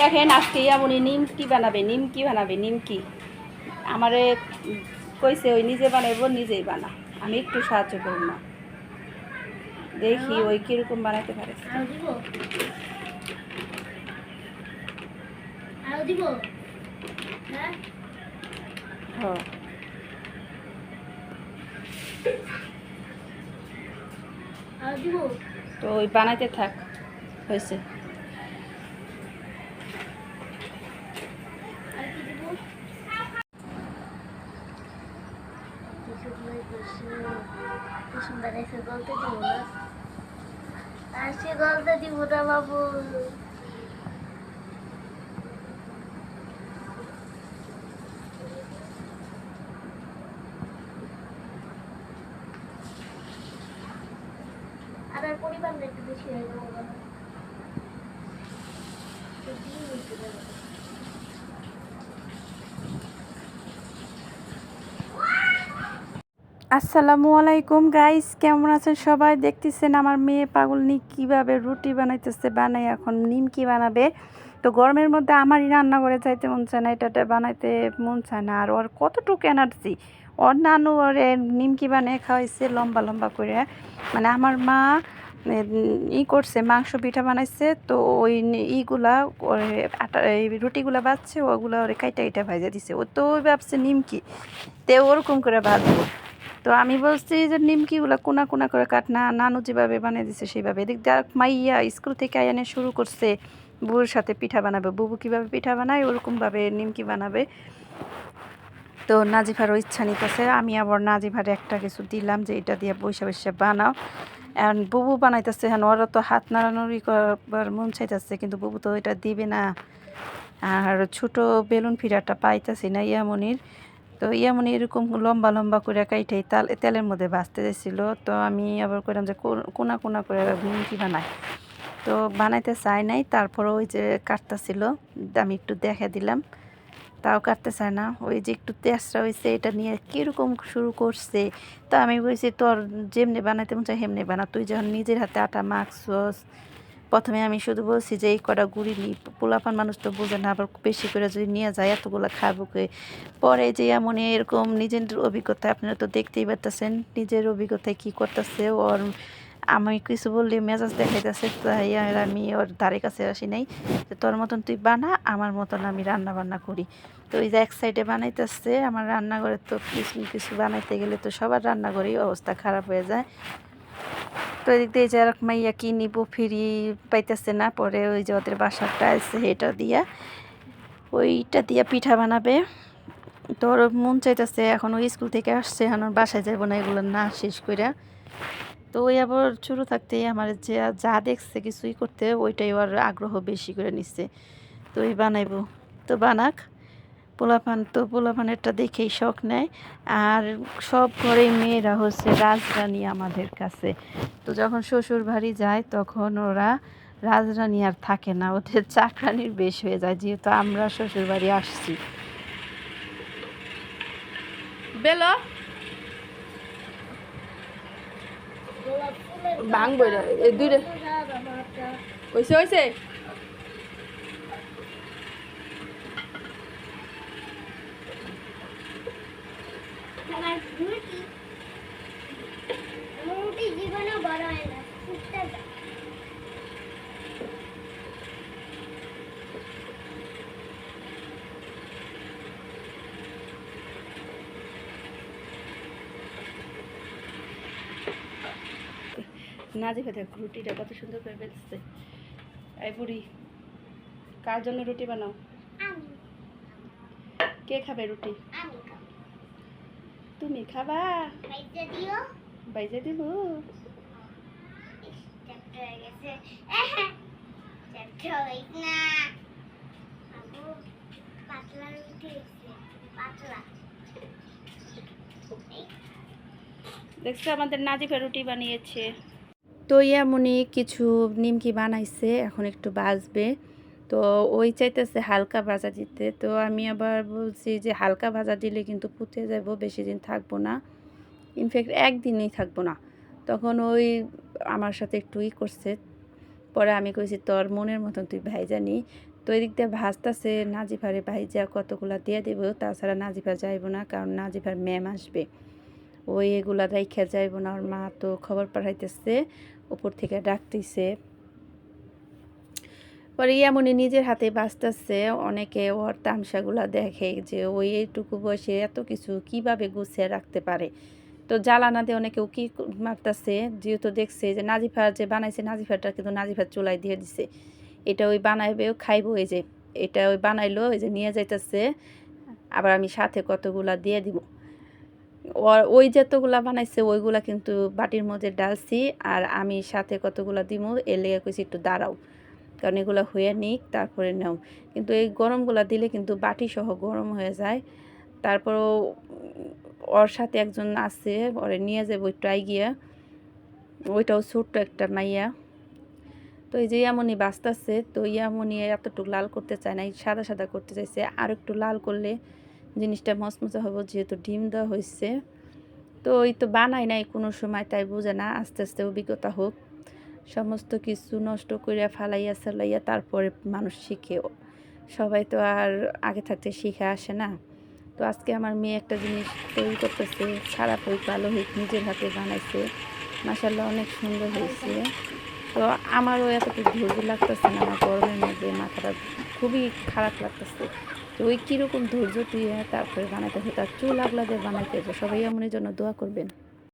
দেখেন আজকে এমনই নিমকি বানাবে, নিমকি বানাবে, নিমকি আমারে কইছে ওই নিজে বানাইবো, নিজেই বানা, আমি একটু সাহায্য করব না, দেখি ওই কিরকম বানাইতে পারে। তো ওই বানাইতে থাক, হয়েছে। গল্প দিব না বাবু। আর পরিবার একটু বেশি হয়ে গেল। আসসালামু আলাইকুম গাইস, কেমন আছেন সবাই? দেখতেছেন আমার মেয়ে পাগলনি কীভাবে রুটি বানাইতেছে, বানাই এখন নিমকি বানাবে। তো গরমের মধ্যে আমারই রান্না করে যাইতে মন চায় না, এটা বানাইতে মন চায় না। আর ওর কতটুকু এনার্জি, ওর নানু ওরে নিমকি বানিয়ে খাওয়াইছে লম্বা লম্বা করে। মানে আমার মা করছে, মাংস পিঠা বানাইছে, তো ওই ইগুলা ওরে আটা এই রুটিগুলা বাজছে, ওগুলো ওরে কাইটা কাইটা ভাজা দিছে। ও তো ওই ভাবছে নিমকি, তে ওরকম করে ভাজবো। তো আমি বলছি যে নিমকিগুলো কোনা কোনা করে কাট না, নানু যেভাবে বানিয়ে দিছে সেইভাবে। এদিক দেখ মাইয়া স্কুল থেকে আয়ানে শুরু করছে বুবুর সাথে পিঠা বানাবে, বুবু কীভাবে পিঠা বানায় ওরকমভাবে নিমকি বানাবে। তো নাজিফারও ইচ্ছা নিতেছে, আমি আবার নাজিফারে একটা কিছু দিলাম যে এটা দিয়ে বৈশা বৈশা বানাও। এখন বুবু বানাইতেছে, হ্যাঁ ওরা তো হাত নাড়ানোড়ি করবার মন চাইতেছে, কিন্তু বুবু তো এটা দিবে না। আর ছোট বেলুন ফিরাটা পাইতেছি না ইয়ামনির। তো ইয়ামনি এরকম লম্বা লম্বা করে কাইটাই তেলের মধ্যে ভাজতে যাচ্ছিল। তো আমি আবার করলাম যে কোনা কোনা করে নিমকি বানাই, তো বানাইতে চাই নাই। তারপর ওই যে কাটতেছিল, আমি একটু দেখে দিলাম, তাও কাটতে চায় না। ওই যে একটু তেসরা হয়েছে এটা নিয়ে কীরকম শুরু করছে। তো আমি বলছি তোর যেমনি বানাইতে মন চাই হেমনি বানা, তুই যখন নিজের হাতে আটা মাখছস। প্রথমে আমি শুধু বলছি যে এই কটা গুঁড়ি নি, পোলাপান মানুষ তো বোঝে না, আবার বেশি করে যদি নিয়ে যায় এতগুলো খাবো কে। পরে যে এমন এরকম নিজের অভিজ্ঞতা আপনারা তো দেখতেই পারতেছেন, নিজের অভিজ্ঞতায় কী করতেছে ওর। আমি কিছু বললে মেজাজ দেখাইতেছে, তাই আর আমি ওর ধারে কাছে আসি নাই। তোর মতন তুই বানা, আমার মতন আমি রান্না বান্না করি। তো ওই যে এক সাইডে বানাইতেছে, আমার রান্নাঘরে তো কিছু কিছু বানাইতে গেলে তো সবার রান্নাঘরেই অবস্থা খারাপ হয়ে যায়। তো এদিক দিয়ে যে মাইয়া কি নিব ফিরি পাইতেছে না, পরে ওই যে ওদের বাসার টাইলস এটা দিয়া ওইটা দিয়া পিঠা বানাবে। তো ওর মন চাইতেছে, এখন ওই স্কুল থেকে আসছে, এখন ওর বাসায় যাবো না এগুলো না শেষ করে। তো ওই আবার শুরু থাকতেই আমার যে যা দেখছে কিছুই করতে, ওইটাই ওর আগ্রহ বেশি করে নিচ্ছে। তো ওই বানাইবো, তো বানাক। পোলাপান তো পোলাপানেরটা দেখেই শখ নেয়। আর সব ঘরেই মেয়েরা হচ্ছে রাজরানী আমাদের কাছে। তো যখন শ্বশুর বাড়ি যায় তখন ওরা রাজরানী আর থাকে না, ওদের চাকরানির বেশ হয়ে যায়, যেহেতু আমরা শ্বশুর বাড়ি আসছি। বেলো ভাঙবই না, এই দুইটা হয়েছে হয়েছে। জীবনে বড় হয় না। নাজিফা দেখ রুটিটা কত সুন্দর করে বেলছে। এই বুড়ি, কার জন্য রুটি বানাও? কে খাবে রুটি? তুমি খাবা? বাইজে দিব। দেখছো আমাদের নাজিফা রুটি বানিয়েছে। তো এমনই কিছু নিমকি বানাইছে, এখন একটু ভাজবে। তো ওই চাইতেছে হালকা ভাজা দিতে, তো আমি আবার বলছি যে হালকা ভাজা দিলে কিন্তু পুঁতে যাব, বেশি দিন থাকবো না, ইনফ্যাক্ট একদিনই থাকবো না। তখন ওই আমার সাথে একটু করছে, পরে আমি কইছি তোর মনের মতন তুই ভাইজা নি। তো এদিক দিয়ে ভাজতেছে নাজিফারে ভাইজা কতগুলা দিয়ে দেব, তাছাড়া নাজিফা যাইব না, কারণ নাজিফার ম্যাম আসবে, ওই এগুলা রাইখা যাইব না। ওর মা তো খবর পাঠাইতেছে, উপর থেকে ডাকতেছে। পরে এমনই নিজের হাতে বাঁচতেছে। অনেকে ওর তামসাগুলা দেখে যে ওই এইটুকু বয়সে এত কিছু কিভাবে গুছিয়ে রাখতে পারে। তো জ্বালানা দিয়ে অনেকেও কি মারতেছে, যেহেতু দেখছে যে নাজিফা যে বানাইছে নাজিফাটা কিন্তু নাজিফার চুলায় দিয়ে দিছে। এটা ওই বানাইবেও খাইবো, এই যে এটা ওই বানাইলো, এই যে নিয়ে যাইতেছে। আবার আমি সাথে কতগুলা দিয়ে দিব। ওই যতগুলা বানাইছে ওইগুলা কিন্তু বাটির মধ্যে ডালছি, আর আমি সাথে কতগুলা দিব এর লেগে কইছি একটু দাঁড়াও, কারণ এগুলো হয়ে নিক তারপরে নাও। কিন্তু এই গরমগুলা দিলে কিন্তু বাটি সহ গরম হয়ে যায়। তারপরও ওর সাথে একজন আছে, ওরে নিয়ে যাবো একটু গিয়া, ওইটাও ছোট্ট একটা মাইয়া। তো এই যে ইয়ামনি বাঁচতেছে, তো ইয়ামনি এতটুকু লাল করতে চায় না, সাদা সাদা করতে চাইছে। আর একটু লাল করলে জিনিসটা মচমচা হবে, যেহেতু ডিম দেওয়া হয়েছে। তো ওই তো বানাই নাই কোনো সময়, তাই বুঝে না, আস্তে আস্তে অভিজ্ঞতা হোক। সমস্ত কিছু নষ্ট করিয়া ফালাইয়া চালাইয়া তারপরে মানুষ শিখে। সবাই তো আর আগে থাকতে শিখে আসে না। তো আজকে আমার মেয়ে একটা জিনিস তৈরি করতেছে, খারাপ হোক ভালো হোক নিজের হাতে বানাইছে, মাশাআল্লাহ অনেক সুন্দর হয়েছে। তো আমারও এতটুকু ধৈর্য লাগতেছে না, আমার গরমের মধ্যে মাথাটা খুবই খারাপ লাগতেছে। তো ওই কীরকম ধৈর্য দিয়ে তারপরে বানাইতেছে, তার চুল আগলা দিয়ে বানাইতেছে। সবাই এমনের জন্য দোয়া করবেন।